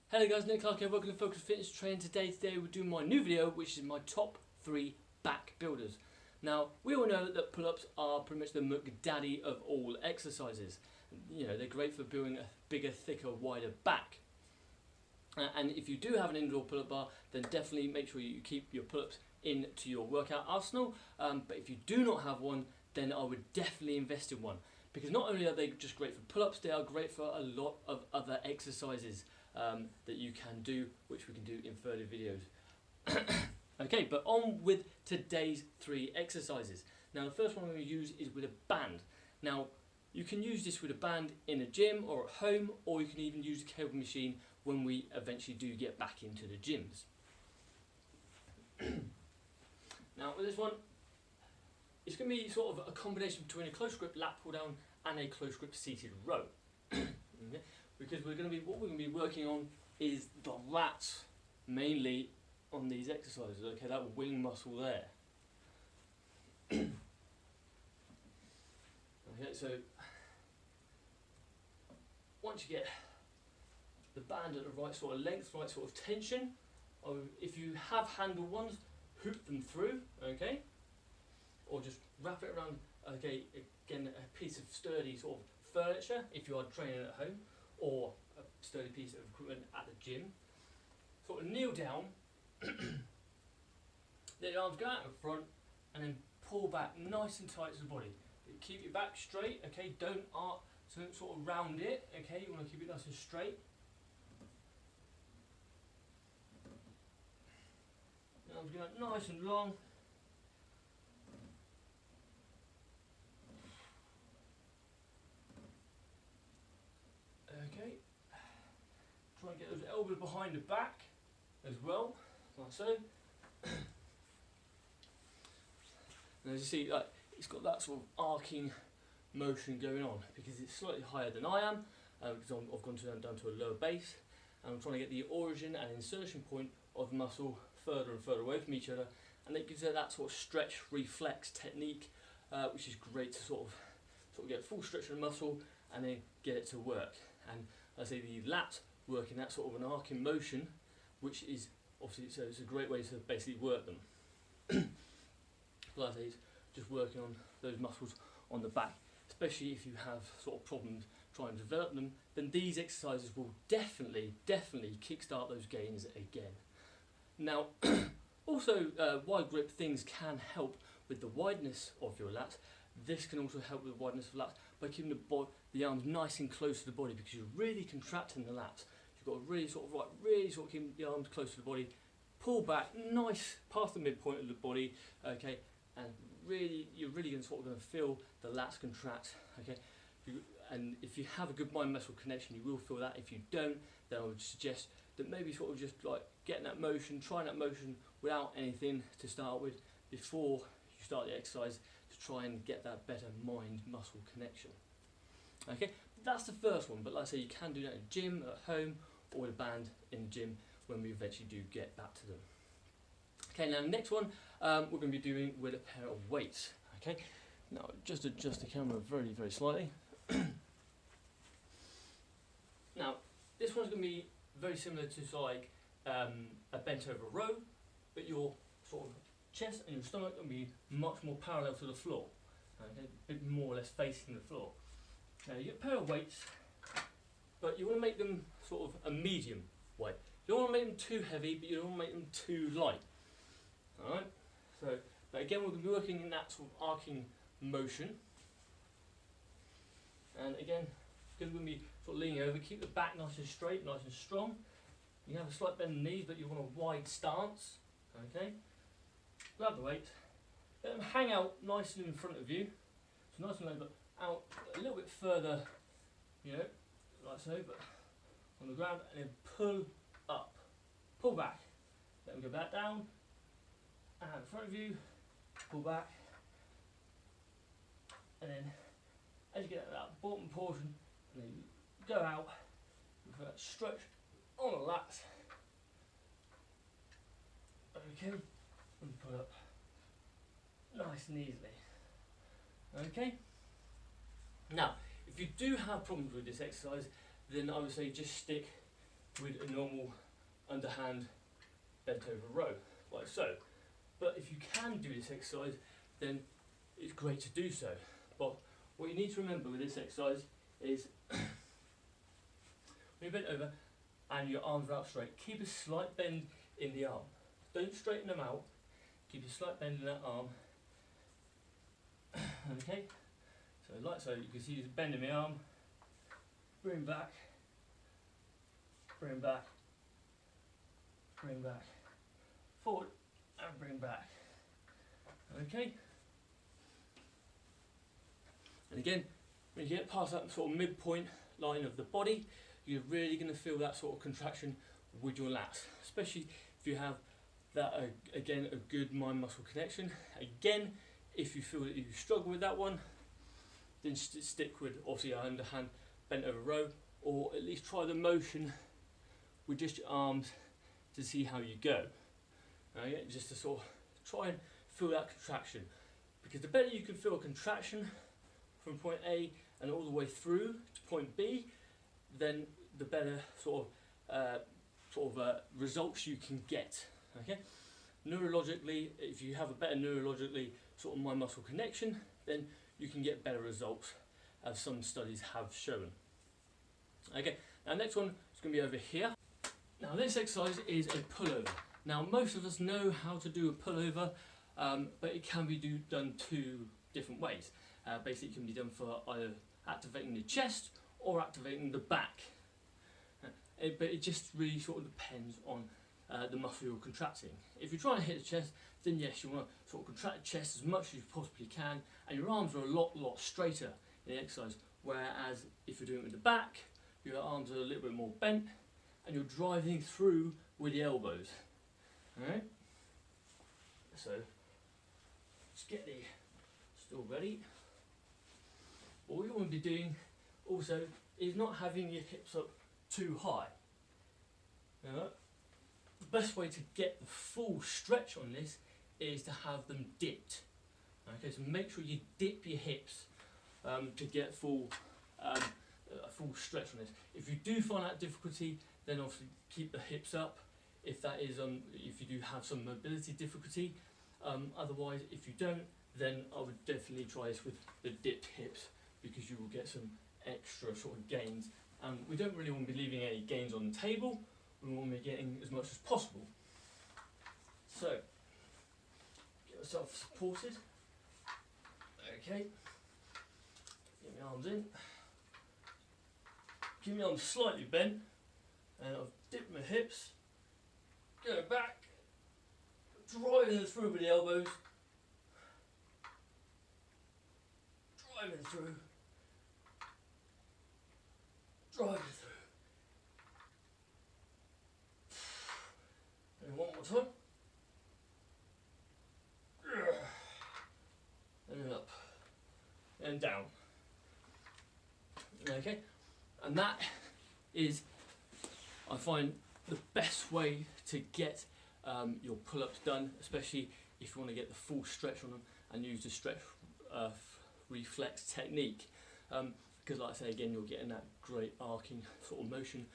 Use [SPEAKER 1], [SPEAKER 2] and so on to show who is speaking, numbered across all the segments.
[SPEAKER 1] Hello guys, Nick Clark here, welcome to Focus Fitness Training. Today we're doing my new video, which is my top 3 back builders. Now, we all know that pull-ups are pretty much the McDaddy of all exercises. You know, they're great for building a bigger, thicker, wider back. And if you do have an indoor pull-up bar, then definitely make sure you keep your pull-ups into your workout arsenal. But if you do not have one, then I would definitely invest in one. Because not only are they just great for pull-ups, they are great for a lot of other exercises that you can do, which we can do in further videos. Okay, but on with today's 3 exercises. Now the first one I'm going to use is with a band. Now you can use this with a band in a gym or at home, or you can even use a cable machine when we eventually do get back into the gyms. Now with this one, it's going to be sort of a combination between a close grip lat pull down and a close grip seated row. Okay? Because what we're going to be working on is the lats, mainly on these exercises. Okay, that wing muscle there. Okay, so once you get the band at the right sort of length, right sort of tension, if you have handle ones, hoop them through, okay, or just wrap it around, okay, again, a piece of sturdy sort of furniture if you are training at home, or a sturdy piece of equipment at the gym. Sort of kneel down, let your arms go out in front, and then pull back nice and tight to the body. Keep your back straight, okay, don't sort of round it, okay, you want to keep it nice and straight. The arms go out nice and long. Okay, try and get those elbows behind the back as well, like so. And as you see, like, it's got that sort of arcing motion going on because it's slightly higher than I am, because I've gone down to a lower base, and I'm trying to get the origin and insertion point of the muscle further and further away from each other, and it gives it that sort of stretch reflex technique, which is great to sort of get full stretch of the muscle and then get it to work. And I say the lats work in that sort of an arcing motion, which is obviously, so it's a great way to basically work them. Like I say, it's just working on those muscles on the back, especially if you have sort of problems trying to develop them, then these exercises will definitely kickstart those gains again. Now, also wide grip things can help with the wideness of your lats. This can also help with the wideness of lats by keeping the arms nice and close to the body, because you're really contracting the lats. You've got to really sort of keep the arms close to the body, pull back nice past the midpoint of the body, okay, and you're really going to feel the lats contract, okay. And if you have a good mind muscle connection, you will feel that. If you don't, then I would suggest that maybe sort of just like getting that motion, trying that motion without anything to start with before you start the exercise, to try and get that better mind muscle connection. Okay, that's the first one, but like I say, you can do that in the gym, at home, or with a band in the gym when we eventually do get back to them. Okay, now the next one we're going to be doing with a pair of weights. Okay, now just adjust the camera very, very slightly. Now this one's going to be very similar to like a bent over row, but your sort of chest and your stomach will be much more parallel to the floor, okay, a bit more or less facing the floor. Now you get a pair of weights, but you want to make them sort of a medium weight. You don't want to make them too heavy, but you don't want to make them too light. Alright, so but again we're going to be working in that sort of arcing motion, and again because we're going to be sort of leaning over, keep the back nice and straight, nice and strong. You can have a slight bend in the knees, but you want a wide stance. Okay, grab the weight, let them hang out nicely in front of you, so nice and low, but out a little bit further, you know, like so, but on the ground, and then pull up, pull back, let them go back down, and in front of you, pull back, and then as you get to that bottom portion, and then you go out with that stretch on the lats, okay, and pull up nice and easily. Okay, now if you do have problems with this exercise, then I would say just stick with a normal underhand bent over row, like so. But if you can do this exercise, then it's great to do so. But what you need to remember with this exercise is when you bend over and your arms are out straight, keep a slight bend in the arm. Don't straighten them out, keep a slight bend in that arm. Okay, so like so, you can see the bend in my arm, bring back, bring back, bring back, forward and bring back. Okay, and again, when you get past that sort of midpoint line of the body, you're really going to feel that sort of contraction with your lats, especially if you have that again, a good mind muscle connection. Again, if you feel that you struggle with that one, then stick with obviously our underhand bent over row, or at least try the motion with just your arms to see how you go. Okay, just to sort of try and feel that contraction, because the better you can feel a contraction from point A and all the way through to point B, then the better sort of results you can get. Okay, neurologically, if you have a better neurologically sort of mind muscle connection, then you can get better results, as some studies have shown. Okay, now next one is going to be over here. Now this exercise is a pullover. Now most of us know how to do a pullover, but it can be done two different ways. Basically, it can be done for either activating the chest or activating the back. But it just really sort of depends on the muscle you're contracting. If you're trying to hit the chest, then yes, you want to sort of contract the chest as much as you possibly can, and your arms are a lot straighter in the exercise. Whereas if you're doing it with the back, your arms are a little bit more bent, and you're driving through with the elbows. Alright? So, just get the stool ready. All you want to be doing also is not having your hips up too high. Now, the best way to get the full stretch on this is to have them dipped. Okay, so make sure you dip your hips to get a full stretch on this. If you do find that difficulty, then obviously keep the hips up. If that is if you do have some mobility difficulty, otherwise if you don't, then I would definitely try this with the dipped hips, because you will get some extra sort of gains. And we don't really want to be leaving any gains on the table. We want to be getting as much as possible. So, get yourself supported. Okay. Get my arms in. Keep my arms slightly bent. And I've dipped my hips. Go back. Driving through with the elbows. Driving through. Driving through. And one more time. And then up. And down. Okay. And that is, I find, the best way to get your pull-ups done, especially if you want to get the full stretch on them and use the stretch reflex technique. Because like I say again, you're getting that great arcing sort of motion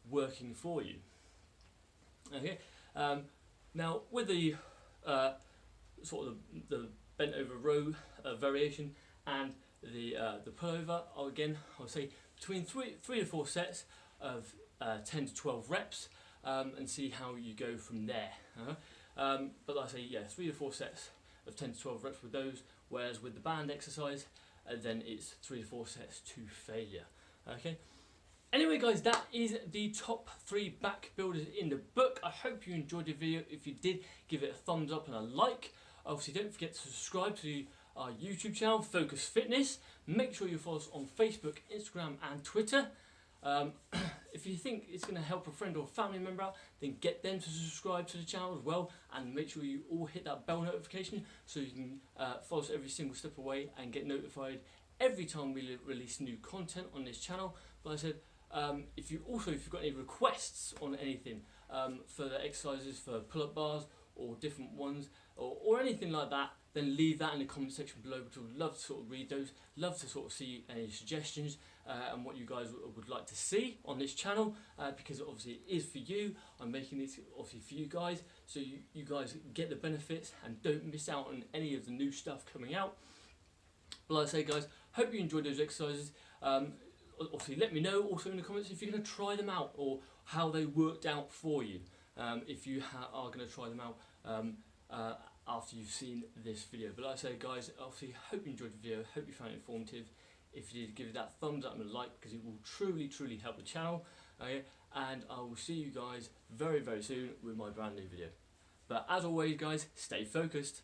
[SPEAKER 1] working for you. Okay. Now with the sort of the bent over row variation and the pullover, I'll say between three to four sets of 10 to 12 reps, and see how you go from there. But like I say, yeah, 3 to 4 sets of 10 to 12 reps with those, whereas with the band exercise, then it's 3 to 4 sets to failure. Okay. Anyway guys, that is the top 3 back builders in the book. I hope you enjoyed the video. If you did, give it a thumbs up and a like. Obviously don't forget to subscribe to our YouTube channel, Focus Fitness. Make sure you follow us on Facebook, Instagram and Twitter. If you think it's going to help a friend or family member out, then get them to subscribe to the channel as well, and make sure you all hit that bell notification so you can follow us every single step away and get notified every time we release new content on this channel. But like I said, if you've got any requests on anything for the exercises for pull-up bars or different ones, or anything like that, then leave that in the comment section below, which I would love to sort of read those, love to sort of see any suggestions and what you guys would like to see on this channel, because obviously it is for you. I'm making this obviously for you guys, so you guys get the benefits and don't miss out on any of the new stuff coming out. But like I say, guys, hope you enjoyed those exercises. Obviously let me know also in the comments if you're going to try them out or how they worked out for you, if you are going to try them out after you've seen this video. But like I say, guys, obviously hope you enjoyed the video, hope you found it informative. If you did, give it that thumbs up and a like, because it will truly help the channel. Okay? And I will see you guys very soon with my brand new video. But as always, guys, stay focused.